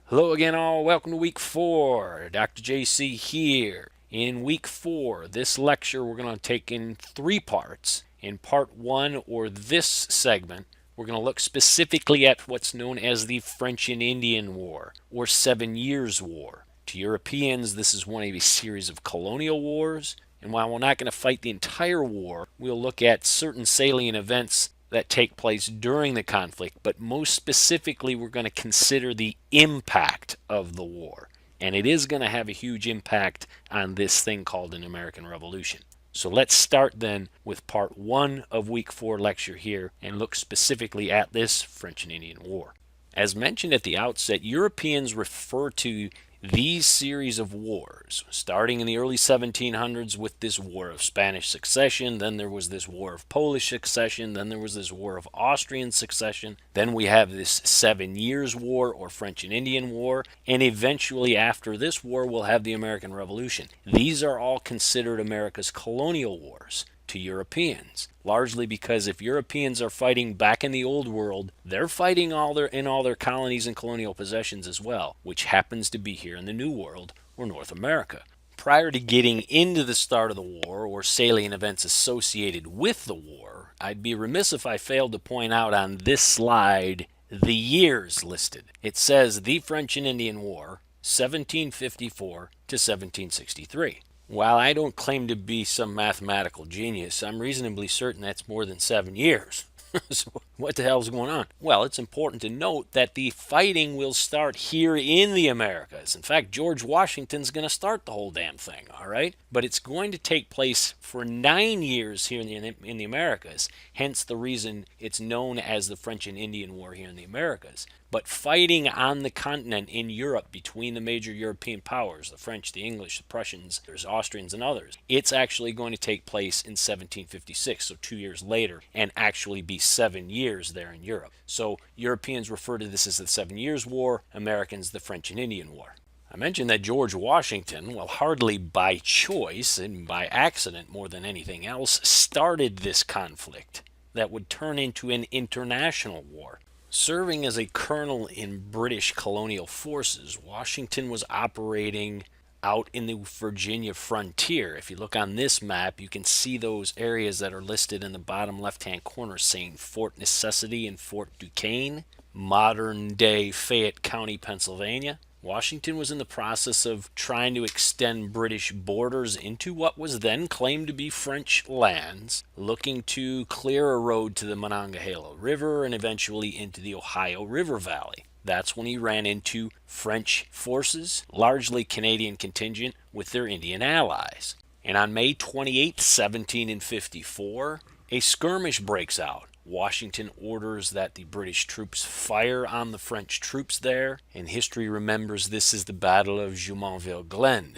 Hello again, all. Welcome to week 4. Dr. JC here. In week 4, this lecture we're going to take in 3 parts. In part 1, or this segment, we're going to look specifically at what's known as the French and Indian War, or 7 Years' War. To Europeans, this is one of a series of colonial wars, and while we're not going to fight the entire war, we'll look at certain salient events that take place during the conflict, but most specifically, we're going to consider the impact of the war. And it is going to have a huge impact on this thing called an American Revolution. So let's start then with part 1 of week 4 lecture here and look specifically at this French and Indian War. As mentioned at the outset, Europeans refer to these series of wars, starting in the early 1700s with this War of Spanish Succession, then there was this War of Polish Succession, then there was this War of Austrian Succession, then we have this 7 Years' War or French and Indian War, and eventually after this war we'll have the American Revolution. These are all considered America's colonial wars to Europeans, largely because if Europeans are fighting back in the old world, they're fighting in all their colonies and colonial possessions as well, which happens to be here in the New World or North America. Prior to getting into the start of the war or salient events associated with the war, I'd be remiss if I failed to point out on this slide the years listed. It says the French and Indian War, 1754 to 1763. While I don't claim to be some mathematical genius, I'm reasonably certain that's more than 7 years. So what the hell's going on? Well, it's important to note that the fighting will start here in the Americas. In fact, George Washington's going to start the whole damn thing, all right? But it's going to take place for 9 years here in the Americas, hence the reason it's known as the French and Indian War here in the Americas. But fighting on the continent in Europe between the major European powers, the French, the English, the Prussians, there's Austrians and others, it's actually going to take place in 1756, so 2 years later, and actually be 7 years there in Europe. So Europeans refer to this as the 7 Years' War, Americans the French and Indian War. I mentioned that George Washington, well, hardly by choice and by accident more than anything else, started this conflict that would turn into an international war. Serving as a colonel in British colonial forces, Washington was operating out in the Virginia frontier. If you look on this map, you can see those areas that are listed in the bottom left-hand corner saying Fort Necessity and Fort Duquesne, modern-day Fayette County, Pennsylvania. Washington was in the process of trying to extend British borders into what was then claimed to be French lands, looking to clear a road to the Monongahela River and eventually into the Ohio River Valley. That's when he ran into French forces, largely Canadian contingent, with their Indian allies. And on May 28, 1754, a skirmish breaks out. Washington orders that the British troops fire on the French troops there, and history remembers this as the Battle of Jumonville-Glen,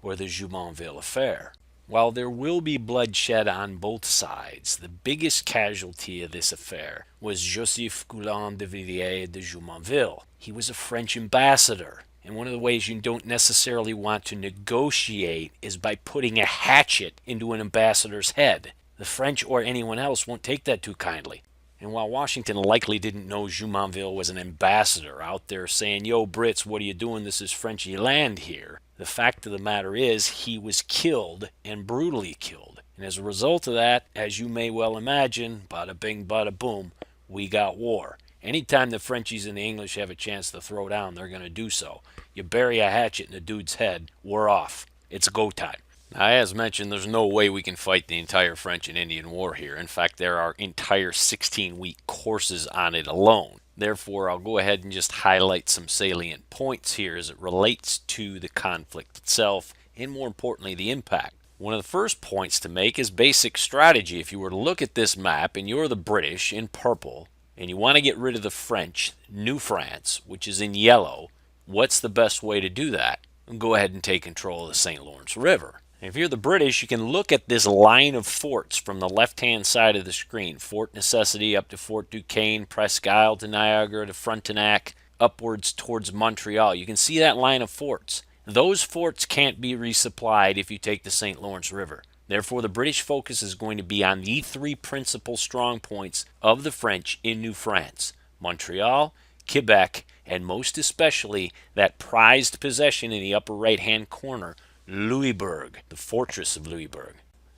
or the Jumonville Affair. While there will be bloodshed on both sides, the biggest casualty of this affair was Joseph Goulon de Villiers de Jumonville. He was a French ambassador, and one of the ways you don't necessarily want to negotiate is by putting a hatchet into an ambassador's head. The French or anyone else won't take that too kindly. And while Washington likely didn't know Jumonville was an ambassador out there saying, "Yo, Brits, what are you doing? This is Frenchy land here," the fact of the matter is he was killed and brutally killed. And as a result of that, as you may well imagine, bada bing, bada boom, we got war. Anytime the Frenchies and the English have a chance to throw down, they're going to do so. You bury a hatchet in a dude's head, we're off. It's go time. Now, as mentioned, there's no way we can fight the entire French and Indian War here. In fact, there are entire 16-week courses on it alone. Therefore, I'll go ahead and just highlight some salient points here as it relates to the conflict itself, and more importantly, the impact. One of the first points to make is basic strategy. If you were to look at this map, and you're the British in purple, and you want to get rid of the French, New France, which is in yellow, what's the best way to do that? Go ahead and take control of the St. Lawrence River. If you're the British, you can look at this line of forts from the left-hand side of the screen. Fort Necessity up to Fort Duquesne, Presque Isle to Niagara to Frontenac, upwards towards Montreal. You can see that line of forts. Those forts can't be resupplied if you take the St. Lawrence River. Therefore, the British focus is going to be on the 3 principal strong points of the French in New France: Montreal, Quebec, and most especially that prized possession in the upper right-hand corner, Louisbourg, the fortress of Louisbourg.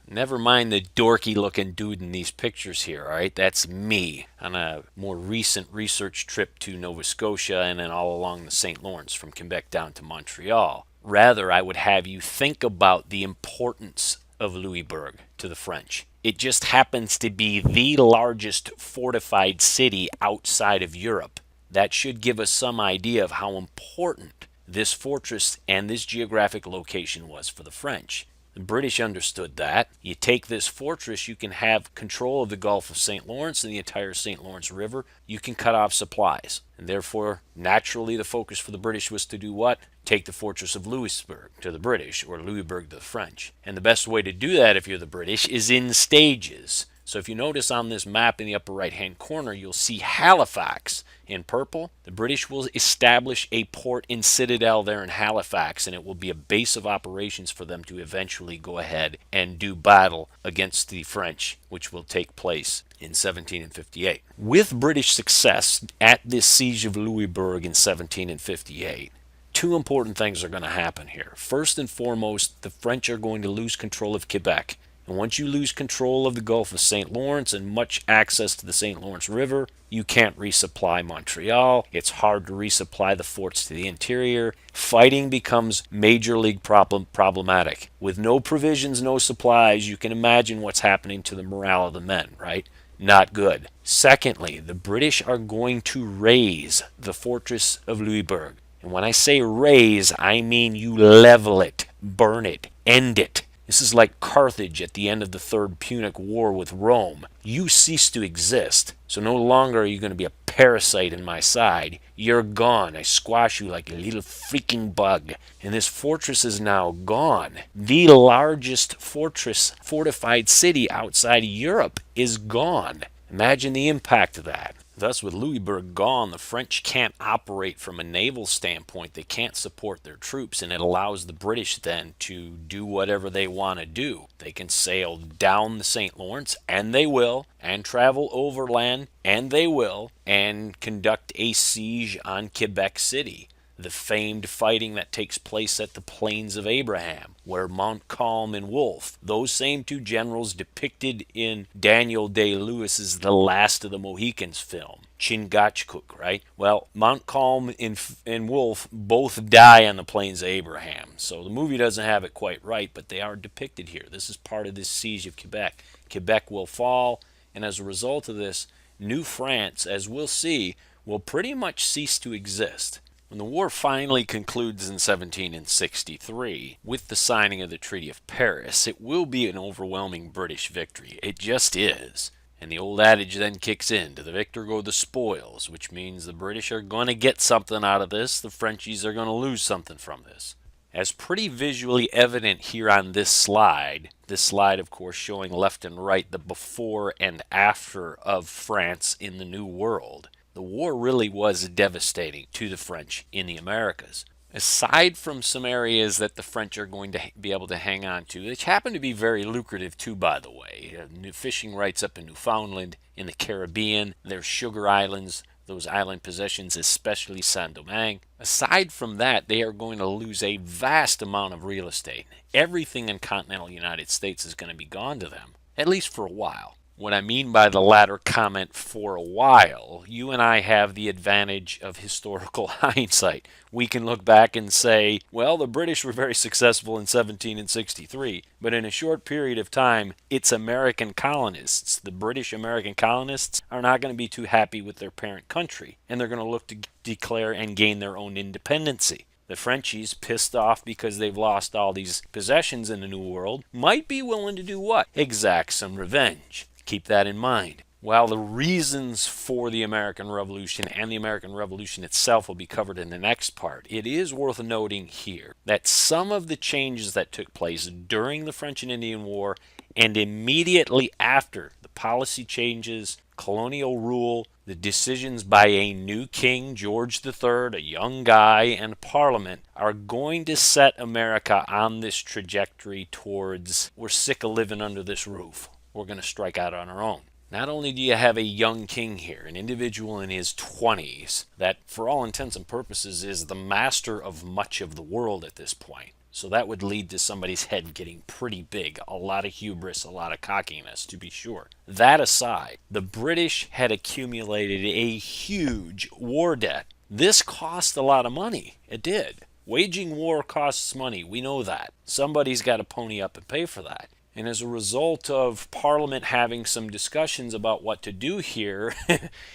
Never mind the dorky looking dude in these pictures here, all right? That's me on a more recent research trip to Nova Scotia and then all along the St. Lawrence from Quebec down to Montreal. Rather, I would have you think about the importance of Louisbourg to the French. It just happens to be the largest fortified city outside of Europe. That should give us some idea of how important this fortress and this geographic location was for the French. The British understood that. You take this fortress, you can have control of the Gulf of St. Lawrence and the entire St. Lawrence River. You can cut off supplies. And therefore, naturally, the focus for the British was to do what? Take the fortress of Louisbourg to the British, or Louisbourg to the French. And the best way to do that, if you're the British, is in stages. So if you notice on this map in the upper right-hand corner, you'll see Halifax in purple. The British will establish a port and citadel there in Halifax, and it will be a base of operations for them to eventually go ahead and do battle against the French, which will take place in 1758. With British success at this siege of Louisbourg in 1758, two important things are going to happen here. First and foremost, the French are going to lose control of Quebec. And once you lose control of the Gulf of St. Lawrence and much access to the St. Lawrence River, you can't resupply Montreal. It's hard to resupply the forts to the interior. Fighting becomes major league problematic. With no provisions, no supplies, you can imagine what's happening to the morale of the men, right? Not good. Secondly, the British are going to raze the fortress of Louisbourg. And when I say raze, I mean you level it, burn it, end it. This is like Carthage at the end of the Third Punic War with Rome. You cease to exist, so no longer are you going to be a parasite in my side. You're gone. I squash you like a little freaking bug. And this fortress is now gone. The largest fortified city outside of Europe is gone. Imagine the impact of that. Thus, with Louisbourg gone, the French can't operate from a naval standpoint. They can't support their troops, and it allows the British then to do whatever they want to do. They can sail down the St. Lawrence, and they will, and travel overland, and they will, and conduct a siege on Quebec City. The famed fighting that takes place at the Plains of Abraham, where Montcalm and Wolfe, those same two generals depicted in Daniel Day-Lewis's The Last of the Mohicans film, Chingachgook, right? Well, Montcalm and Wolfe both die on the Plains of Abraham. So the movie doesn't have it quite right, but they are depicted here. This is part of this siege of Quebec. Quebec will fall, and as a result of this, New France, as we'll see, will pretty much cease to exist. When the war finally concludes in 1763, with the signing of the Treaty of Paris, it will be an overwhelming British victory. It just is. And the old adage then kicks in, to the victor go the spoils, which means the British are going to get something out of this, the Frenchies are going to lose something from this. As pretty visually evident here on this slide of course showing left and right the before and after of France in the New World. The war really was devastating to the French in the Americas. Aside from some areas that the French are going to be able to hang on to, which happen to be very lucrative too, by the way. Fishing rights up in Newfoundland, in the Caribbean, there's Sugar Islands, those island possessions, especially Saint-Domingue. Aside from that, they are going to lose a vast amount of real estate. Everything in continental United States is going to be gone to them, at least for a while. What I mean by the latter comment, for a while, you and I have the advantage of historical hindsight. We can look back and say, well, the British were very successful in 1763, but in a short period of time, it's American colonists. The British American colonists are not going to be too happy with their parent country, and they're going to look to declare and gain their own independency. The Frenchies, pissed off because they've lost all these possessions in the New World, might be willing to do what? Exact some revenge. Keep that in mind. While the reasons for the American Revolution and the American Revolution itself will be covered in the next part, it is worth noting here that some of the changes that took place during the French and Indian War and immediately after, the policy changes, colonial rule, the decisions by a new king, George III, a young guy, and Parliament, are going to set America on this trajectory towards, we're sick of living under this roof. We're going to strike out on our own. Not only do you have a young king here, an individual in his 20s, that for all intents and purposes is the master of much of the world at this point. So that would lead to somebody's head getting pretty big. A lot of hubris, a lot of cockiness, to be sure. That aside, the British had accumulated a huge war debt. This cost a lot of money. It did. Waging war costs money. We know that. Somebody's got to pony up and pay for that. And as a result of Parliament having some discussions about what to do here,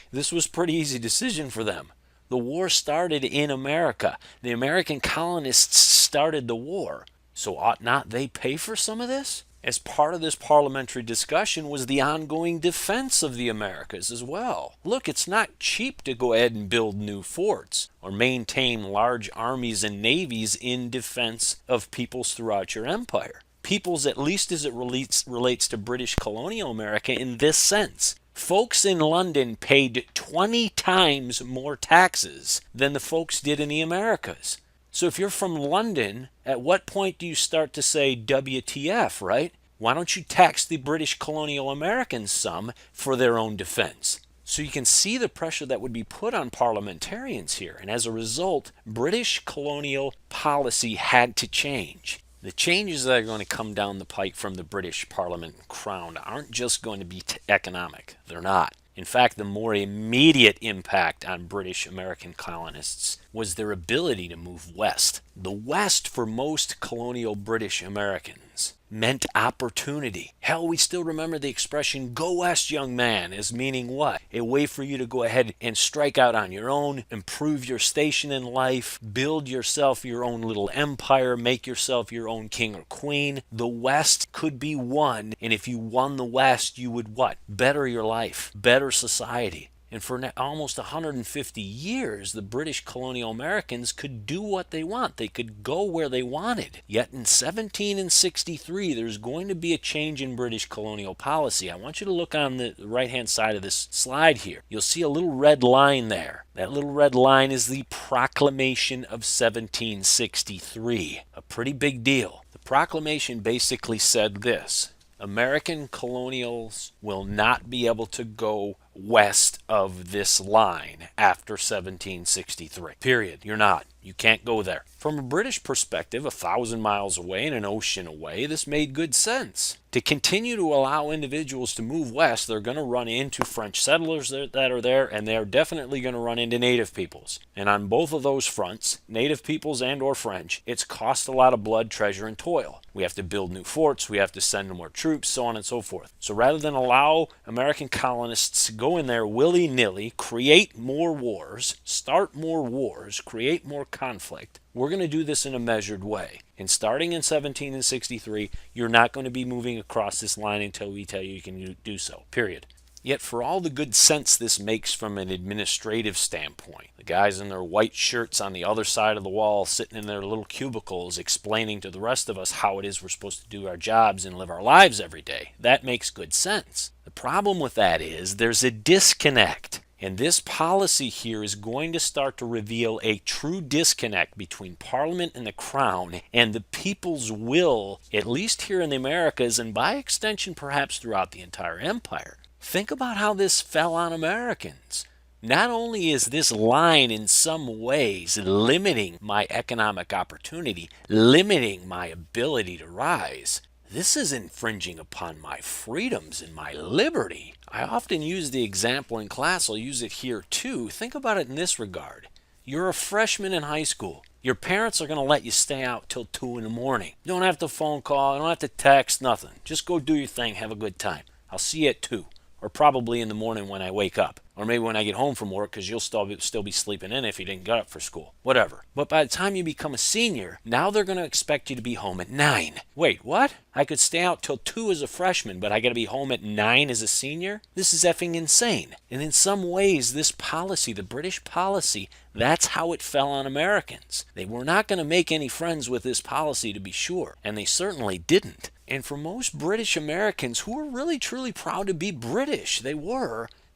this was a pretty easy decision for them. The war started in America. The American colonists started the war. So ought not they pay for some of this? As part of this parliamentary discussion was the ongoing defense of the Americas as well. Look, it's not cheap to go ahead and build new forts or maintain large armies and navies in defense of peoples throughout your empire. Peoples, at least as it relates to British colonial America in this sense. Folks in London paid 20 times more taxes than the folks did in the Americas. So if you're from London, at what point do you start to say WTF, right? Why don't you tax the British colonial Americans some for their own defense? So you can see the pressure that would be put on parliamentarians here. And as a result, British colonial policy had to change. The changes that are going to come down the pike from the British Parliament and Crown aren't just going to be economic. They're not. In fact, the more immediate impact on British American colonists was their ability to move west. The West, for most colonial British Americans, meant opportunity. Hell, we still remember the expression, "Go west, young man," as meaning what? A way for you to go ahead and strike out on your own, improve your station in life, build yourself your own little empire, make yourself your own king or queen. The West could be won, and if you won the West, you would what? Better your life, better society. And for almost 150 years, the British colonial Americans could do what they want. They could go where they wanted. Yet in 1763, there's going to be a change in British colonial policy. I want you to look on the right-hand side of this slide here. You'll see a little red line there. That little red line is the Proclamation of 1763. A pretty big deal. The proclamation basically said this: American colonials will not be able to go west of this line after 1763. Period. You're not. You can't go there. From a British perspective, 1,000 miles away and an ocean away, this made good sense. To continue to allow individuals to move west, they're going to run into French settlers that are there, and they're definitely going to run into native peoples. And on both of those fronts, native peoples and or French, it's cost a lot of blood, treasure, and toil. We have to build new forts, we have to send more troops, so on and so forth. So rather than allow American colonists to go in there willy-nilly, create more wars, start more wars, create more conflict, we're going to do this in a measured way. And starting in 1763, you're not going to be moving across this line until we tell you you can do so. Period. Yet for all the good sense this makes from an administrative standpoint, the guys in their white shirts on the other side of the wall sitting in their little cubicles explaining to the rest of us how it is we're supposed to do our jobs and live our lives every day, that makes good sense. The problem with that is there's a disconnect. And this policy here is going to start to reveal a true disconnect between Parliament and the Crown and the people's will, at least here in the Americas and by extension perhaps throughout the entire empire. Think about how this fell on Americans. Not only is this line in some ways limiting my economic opportunity, limiting my ability to rise, this is infringing upon my freedoms and my liberty. I often use the example in class. I'll use it here too. Think about it in this regard. You're a freshman in high school. Your parents are going to let you stay out till 2 in the morning. You don't have to phone call. You don't have to text, nothing. Just go do your thing. Have a good time. I'll see you at 2. Or probably in the morning when I wake up. Or maybe when I get home from work, because you'll still be sleeping in if you didn't get up for school. Whatever. But by the time you become a senior, now they're going to expect you to be home at 9. Wait, what? I could stay out till 2 as a freshman, but I got to be home at 9 as a senior? This is effing insane. And in some ways, this policy, the British policy, that's how it fell on Americans. They were not going to make any friends with this policy, to be sure. And they certainly didn't. And for most British Americans who were really truly proud to be British, they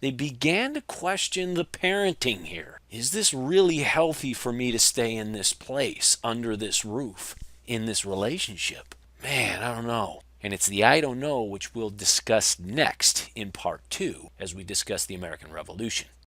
began to question the parenting here. Is this really healthy for me to stay in this place, under this roof, in this relationship? Man, I don't know. And it's the I don't know which we'll discuss next in part 2 as we discuss the American Revolution.